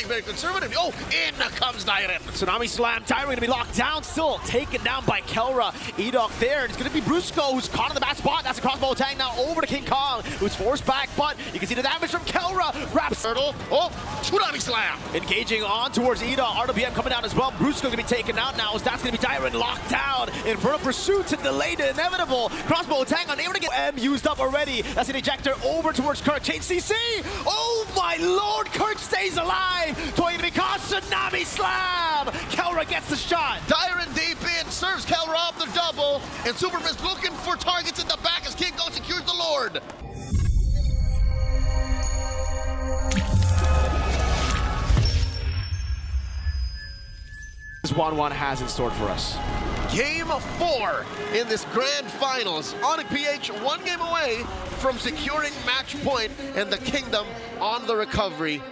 playing very conservative. Oh, in comes Dairen. Tsunami Slam, Dairen gonna be locked down still, taken down by Kelra. Edok there, it's gonna be Brusco who's caught in the bad spot. That's a crossbow tag now over to King Kong, who's forced back, but you can see the damage from Kelra. Grabs Turtle. Oh, Tsunami Slam. engaging on towards Edok. RWM coming down as well. Brusco gonna be taken out now, as that's gonna be Dairen locked down. Infernal Pursuit to delay the inevitable. Crossbow tag unable to get M used up already. That's an ejector over towards Kirk. Change CC. Oh my lord, Kirk stays alive. Toy gonna be caught. Tsunami Slam. Kelra gets the shot. Dairen deep in, serves Kelra off the double, and Superfist looking for targets in the back as King Kong secures the Lord. This 1-1 has in store for us. Game 4 in this grand finals. ONIC PH 1 game away from securing match point and the kingdom on the recovery.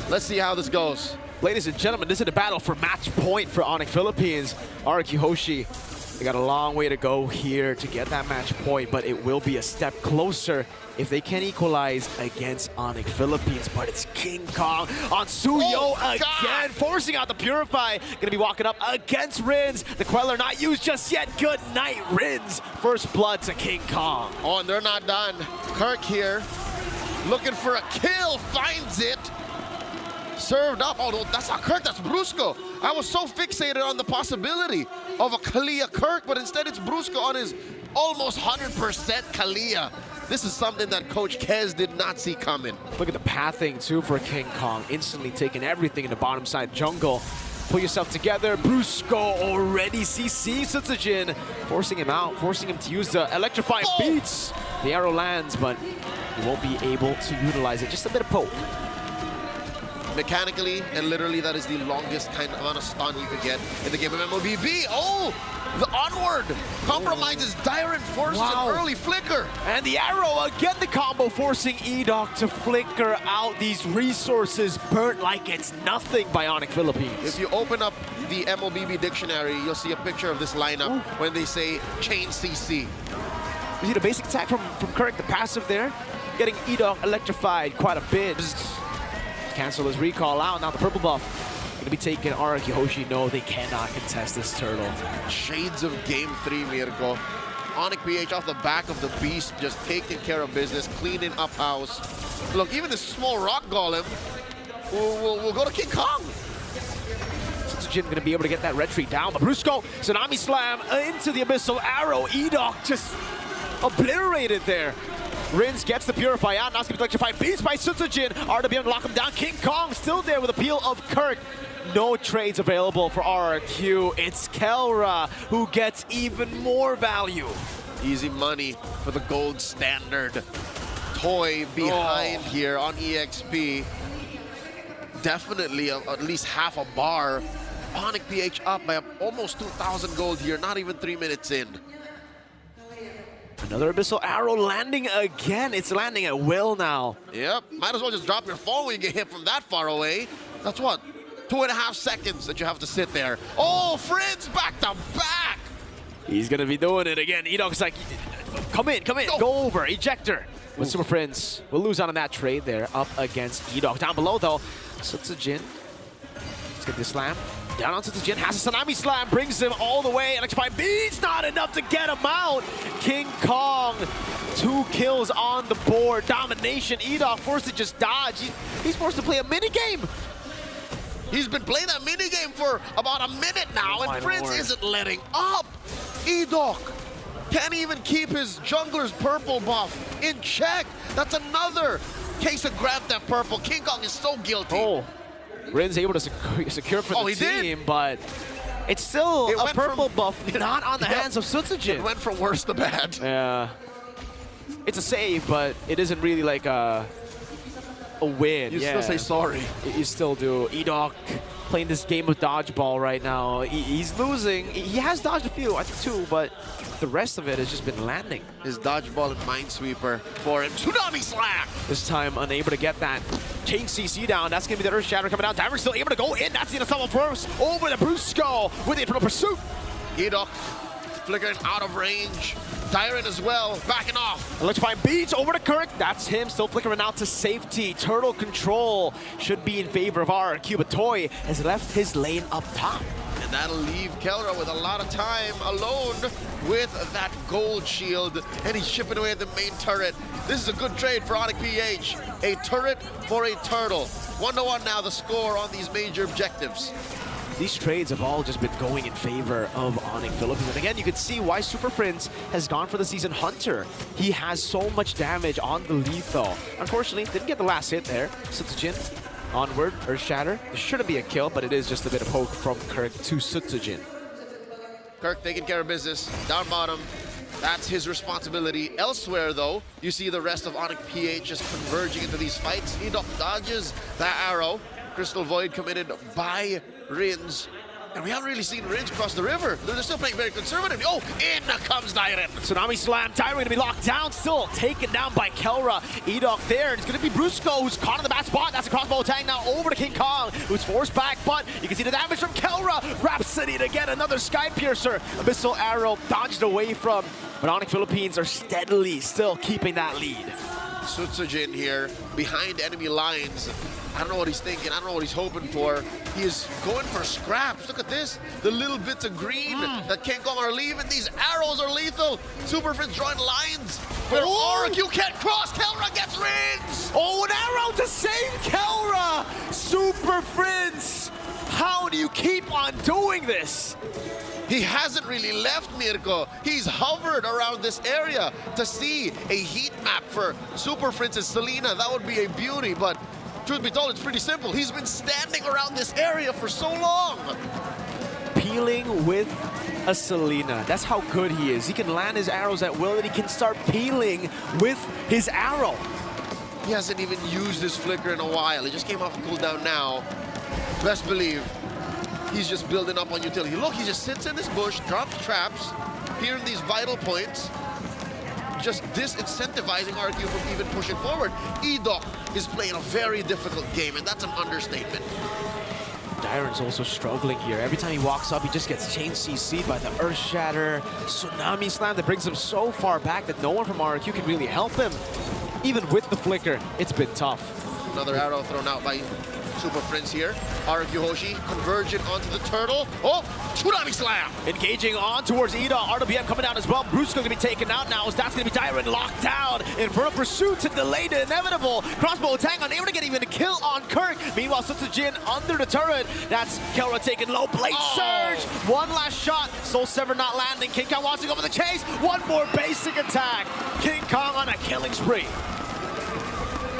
Let's see how this goes. Ladies and gentlemen, this is a battle for match point for ONIC Philippines. RRQ HOSHI, they got a long way to go here to get that match point, but it will be a step closer if they can equalize against ONIC Philippines. But it's King Kong on Suyo again, forcing out the Purify. Gonna be walking up against Rins. The Queller not used just yet. Good night, Rins. First blood to King Kong. Oh, and they're not done. Kirk here, looking for a kill, finds it. Served up. Oh, no, that's not Kirk, that's Brusco. I was so fixated on the possibility of a Kalia Kirk, but instead it's Brusco on his almost 100% Kalia. This is something that Coach Kez did not see coming. Look at the pathing too for King Kong. Instantly taking everything in the bottom side jungle. Pull yourself together. Brusco already CC Sutsujin, forcing him out, forcing him to use the electrifying beats. The arrow lands, but he won't be able to utilize it. Just a bit of poke. Mechanically and literally, that is the longest kind of amount of stun you could get in the game of MLBB. Oh, the onward compromises Dairen, forces an early flicker. And the arrow, again the combo, forcing Edok to flicker out. These resources burnt like it's nothing by ONIC Philippines. If you open up the MLBB dictionary, you'll see a picture of this lineup when they say chain CC. You see the basic attack from Kirk, the passive there, getting Edok electrified quite a bit. Cancel his recall out. Now the purple buff gonna be taken. RRQ HOSHI, no, they cannot contest this turtle. Shades of game 3, Mirko. ONIC PH off the back of the beast, just taking care of business, cleaning up house. Look, even this small rock golem will go to King Kong. Sutsujin gonna be able to get that retreat down, but Brusco, Tsunami Slam into the abyssal arrow. Edok just obliterated there. Rins gets the Purify out, now it's going to electrify beats by Sutsujin. RWM lock him down. King Kong still there with a peel of Kirk. No trades available for RRQ. It's Kelra who gets even more value. Easy money for the gold standard. Toy behind here on EXP. Definitely at least half a bar. ONIC PH up by almost 2,000 gold here, not even 3 minutes in. Another abyssal arrow landing again. It's landing at will now. Yep, might as well just drop your phone when you get hit from that far away. That's what, 2.5 seconds that you have to sit there. Oh, Friends back to back. He's gonna be doing it again. Edok's like, come in, go over, ejector. With Super Friends, we'll lose out on that trade there up against Edok. Down below though, Sutsujin. Let's get this slam. Down on Sutsujin, has a Tsunami Slam, brings him all the way. Electrify beats, not enough to get him out. King Kong, 2 kills on the board. Domination, Edok forced to just dodge. He's forced to play a minigame. He's been playing that minigame for about a minute now, and Prince isn't letting up. Edok can't even keep his jungler's purple buff in check. That's another case of grab that purple. King Kong is so guilty. Rin's able to secure for the team, but it's still a purple buff not on the hands of Sutsujin. It went from worse to bad. Yeah. It's a save, but it isn't really like a win. You still say sorry. You still do. Edok playing this game of dodgeball right now. He's losing. He has dodged a few, I think 2, but the rest of it has just been landing. His dodgeball and minesweeper for him. Tsunami Slam! This time unable to get that chain CC down. That's going to be the Earth Shatter coming down. Dairen's still able to go in. That's the Assault first. Over the Brusco with the Infernal Pursuit. Edok flickering out of range. Dyron as well, backing off. Electrifying beats over to Kirk. That's him, still flickering out to safety. Turtle control should be in favor of RRQ, but Toy has left his lane up top. And that'll leave Kelra with a lot of time alone with that gold shield. And he's chipping away at the main turret. This is a good trade for ONIC PH. A turret for a turtle. 1-1 now the score on these major objectives. These trades have all just been going in favor of ONIC Philippines. And again, you can see why Super Prince has gone for the season Hunter. He has so much damage on the lethal. Unfortunately, didn't get the last hit there. Sutsujin onward, Earth Shatter. There shouldn't be a kill, but it is just a bit of poke from Kirk to Sutsujin. Kirk taking care of business, down bottom. That's his responsibility. Elsewhere, though, you see the rest of ONIC PH just converging into these fights. Edok dodges that arrow. Crystal Void committed by Rins. And we haven't really seen Rins cross the river. They're still playing very conservatively. Oh, in comes Dyron. Tsunami Slam. Dyron gonna be locked down, still taken down by Kelra. Edok there, and it's gonna be Brusco who's caught in the bad spot. That's a crossbow tag now over to King Kong, who's forced back, but you can see the damage from Kelra. Rhapsody to get another Sky Piercer. Abyssal Arrow dodged away from, but ONIC Philippines are steadily still keeping that lead. Sutsujin here, behind enemy lines. I don't know what he's thinking. I don't know what he's hoping for. He is going for scraps. Look at this. The little bits of green that King Kong are leaving. These arrows are lethal. Super Prince drawing lines. Where RRQ can't cross. Kelra gets Rins. Oh, an arrow to save Kelra. Super Prince. How do you keep on doing this? He hasn't really left Mirko. He's hovered around this area to see a heat map for Super Prince's Selena. That would be a beauty, but truth be told, it's pretty simple. He's been standing around this area for so long. Peeling with a Selena. That's how good he is. He can land his arrows at will, and he can start peeling with his arrow. He hasn't even used his flicker in a while. He just came off a cooldown now. Best believe he's just building up on utility. Look, he just sits in this bush, drops traps here in these vital points, just disincentivizing RRQ from even pushing forward. Edok is playing a very difficult game, and that's an understatement. Dyron's also struggling here. Every time he walks up, he just gets chain CC'd by the Earth Shatter, Tsunami Slam that brings him so far back that no one from RRQ can really help him. Even with the flicker, it's been tough. Another arrow thrown out by Super Prince here. RRQ HOSHI converging onto the turtle. Oh, Tsunami Slam! Engaging on towards Ida. RWM coming down as well. Brusco gonna be taken out now as that's gonna be Dyron locked down. Infernal Pursuit to delay the inevitable. Crossbow attack unable to get even a kill on Kirk. Meanwhile, Sutsujin under the turret. That's Kelra taking low. Blade Surge. One last shot. Soul Sever not landing. King Kong wants to go for the chase. One more basic attack. King Kong on a killing spree.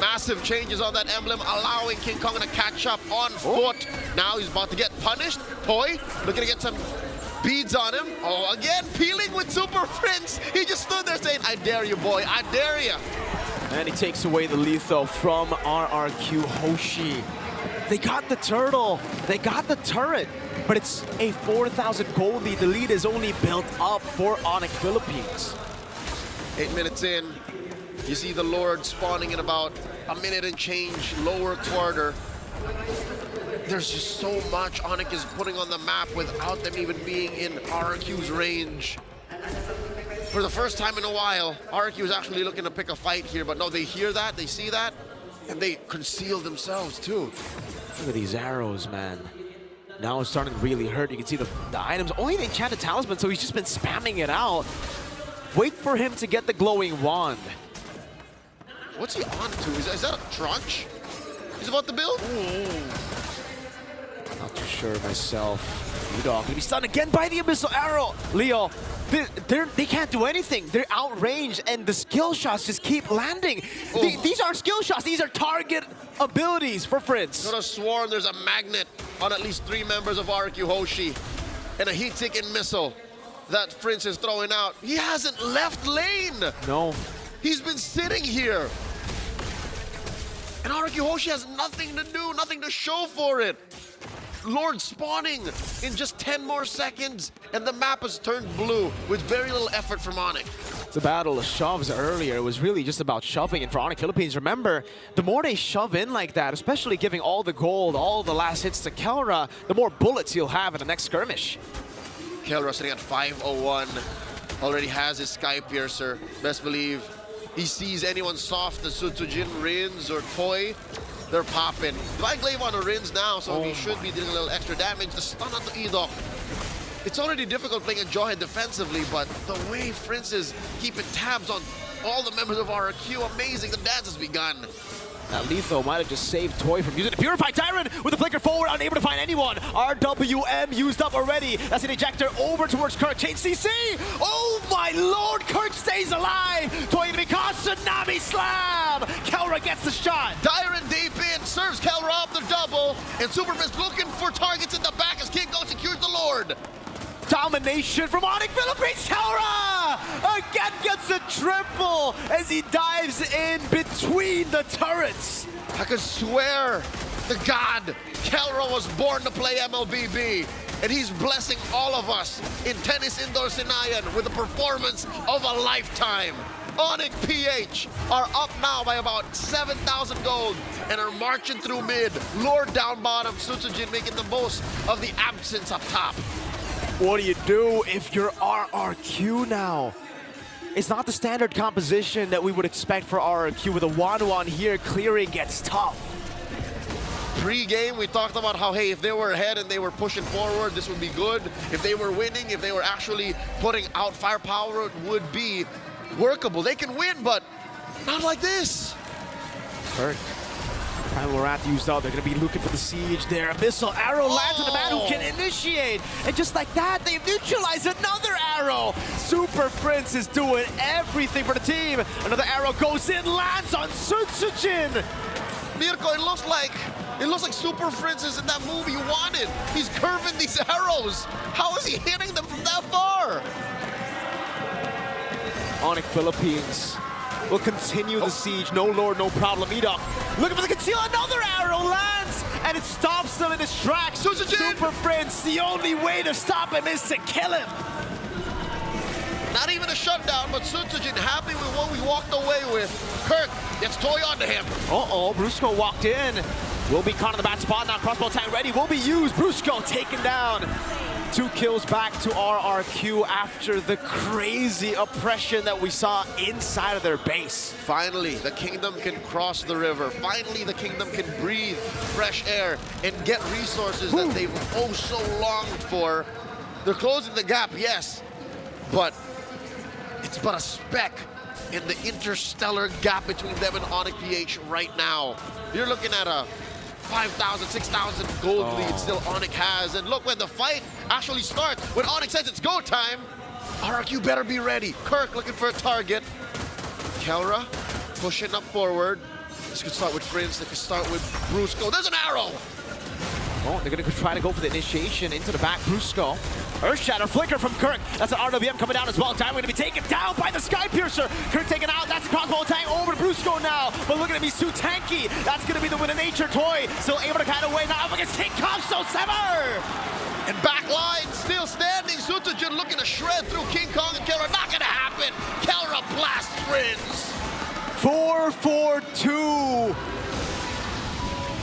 Massive changes on that emblem, allowing King Kong to catch up on foot. Now he's about to get punished. Toy looking to get some beads on him. Oh, again, peeling with Super Prince. He just stood there saying, I dare you, boy, I dare you. And he takes away the lethal from RRQ HOSHI. They got the turtle, they got the turret, but it's a 4,000 gold lead. The lead is only built up for ONIC Philippines. 8 minutes in, you see the Lord spawning in about a minute and change, lower quarter. There's just so much ONIC is putting on the map without them even being in RRQ's range. For the first time in a while, RRQ is actually looking to pick a fight here, but no, they hear that, they see that, and they conceal themselves too. Look at these arrows, man. Now it's starting to really hurt. You can see the items, only the enchanted talisman, so he's just been spamming it out. Wait for him to get the glowing wand. What's he on to? Is that a trunch? He's about to build? Not too sure myself. Udog gonna be stunned again by the Abyssal Arrow. Leo, they can't do anything. They're outranged, and the skill shots just keep landing. These aren't skill shots. These are target abilities for Prince. I could have sworn there's a magnet on at least 3 members of RRQ HOSHI and a heat-seeking missile that Prince is throwing out. He hasn't left lane. No. He's been sitting here. And RRQ HOSHI has nothing to do, nothing to show for it. Lord spawning in just 10 more seconds, and the map has turned blue with very little effort from ONIC. The battle of shoves earlier was really just about shoving, and for ONIC Philippines, remember, the more they shove in like that, especially giving all the gold, all the last hits to Kelra, the more bullets you'll have in the next skirmish. Kelra sitting at 501. already has his Sky Piercer. Best believe he sees anyone soft as Sutsujin, Rins, or Koi, they're popping. Divine Glaive on a Rins now, so he should be doing a little extra damage. The stun on the Edok. It's already difficult playing a Jawhead defensively, but the way Prince is keeping tabs on all the members of RRQ, amazing. The dance has begun. That lethal might have just saved Toy from using the Purify. Tyron with the flicker forward, unable to find anyone. RWM used up already. That's an ejector over towards Kirk. Chain CC. Oh my lord, Kirk stays alive. Toy even because Tsunami Slam. Kelra gets the shot. Tyron deep in, serves Kelra off the double, and Superfist looking for targets in the back as King Kong secures the Lord. Domination from ONIC Philippines. Kelra again gets a triple as he dives in between the turrets. I could swear to God, Kelra was born to play MLBB, and he's blessing all of us in Tennis Indoor Sinayan with a performance of a lifetime. ONIC PH are up now by about 7,000 gold and are marching through mid. Lord down bottom, Sutsujin making the most of the absence up top. What do you do if you're RRQ now? It's not the standard composition that we would expect for RRQ. With a 1-1 here, clearing gets tough. Pre-game, we talked about how, hey, if they were ahead and they were pushing forward, this would be good. If they were winning, if they were actually putting out firepower, it would be workable. They can win, but not like this. Kirk. Primal Wrath used up. They're going to be looking for the siege there. Abyssal arrow lands on the man who can initiate. And just like that, they've neutralized another arrow. Super Prince is doing everything for the team. Another arrow goes in, lands on Sutsujin. Mirko, it looks like Super Prince is in that movie you wanted. He's curving these arrows. How is he hitting them from that far? ONIC Philippines will continue the siege. No lord, no problem. Edok looking for the conceal. Another arrow lands, and it stops them in his tracks. Super Prince, the only way to stop him is to kill him. Not even a shutdown, but Sutsujin happy with what we walked away with. Kirk gets Toy onto him. Uh-oh, Brusco walked in. Will be caught in the bad spot now. Crossbow tank ready. Will be used. Brusco taken down. 2 kills back to RRQ after the crazy oppression that we saw inside of their base. Finally, the kingdom can cross the river. Finally, the kingdom can breathe fresh air and get resources that they've oh so longed for. They're closing the gap, yes, but it's but a speck in the interstellar gap between them and ONIC PH right now. You're looking at a 5,000, 6,000 gold lead still ONIC has. And look, when the fight actually starts, when ONIC says it's go time, RRQ better be ready. Kirk looking for a target. Kelra pushing up forward. This could start with Prince, they could start with Brusco. There's an arrow! Oh, they're going to try to go for the initiation into the back. Brusco. Earthshatter flicker from Kirk. That's an RWM coming down as well. Time going to be taken down by the Sky Piercer. Kirk taken out. That's a crossbow tank over to Brusco now. But look at him, he's too tanky. That's going to be the win of nature. Toy still able to kind of win now up against King Kong. So sever! And back line still standing. Sutsujin looking to shred through King Kong and Kelra. Not going to happen. Kelra blast Prince. 4-4-2.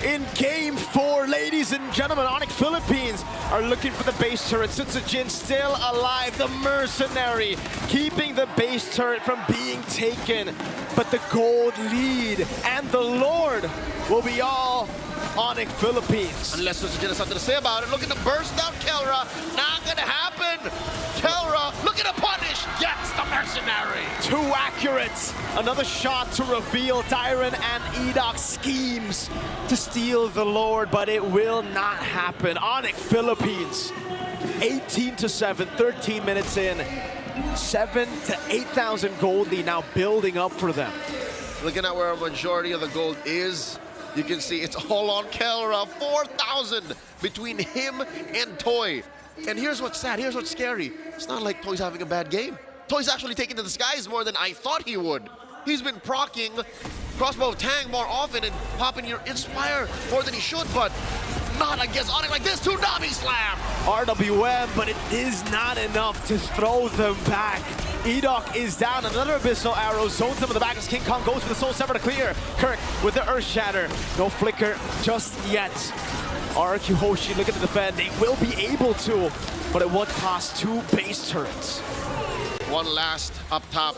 In game 4, ladies and gentlemen, ONIC Philippines are looking for the base turret. Sutsujin still alive, the mercenary, keeping the base turret from being taken. But the gold lead and the Lord will be all ONIC Philippines. Unless Sutsujin has something to say about it. Looking to burst down Kelra. Not gonna happen. Kelra looking to punish. Yes, the mercenary. Too accurate. Another shot to reveal Tyron and Edok schemes to steal the Lord, but it will not happen. ONIC Philippines, 18-7, 13 minutes in. 7,000 to 8,000 gold lead now building up for them. Looking at where a majority of the gold is, you can see it's all on Kelra. 4,000 between him and Toy. And here's what's sad, here's what's scary. It's not like Toy's having a bad game. Toy's actually taking to the skies more than I thought he would. He's been proccing crossbow tang more often and popping your Inspire more than he should, but not against ONIC like this. Tsunami Slam! RWM, but it is not enough to throw them back. Edok is down. Another Abyssal arrow zones him in the back as King Kong goes for the Soul Sever to clear. Kirk with the Earth Shatter. No flicker just yet. RRQ Hoshi looking to defend. They will be able to, but at what cost? 2 base turrets. One last up top,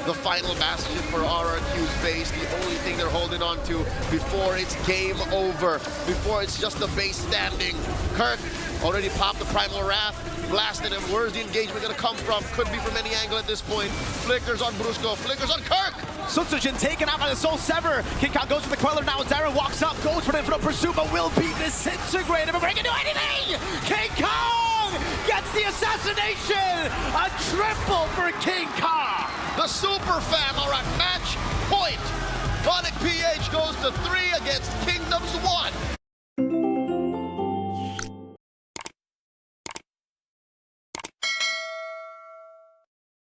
the final bastion for RRQ's base. The only thing they're holding on to before it's game over, before it's just the base standing. Kirk already popped the Primal Wrath, blasted him. Where's the engagement gonna come from? Could be from any angle at this point. Flickers on Brusco, flickers on Kirk! Sutsujin taken out by the Soul Sever. King Kong goes for the Queller now. Darren walks up, goes for the infinite pursuit, but will be disintegrated before he can do anything! King Kong gets the assassination! A triple for King Kong! The Super Fam are at match point. ONIC PH goes to 3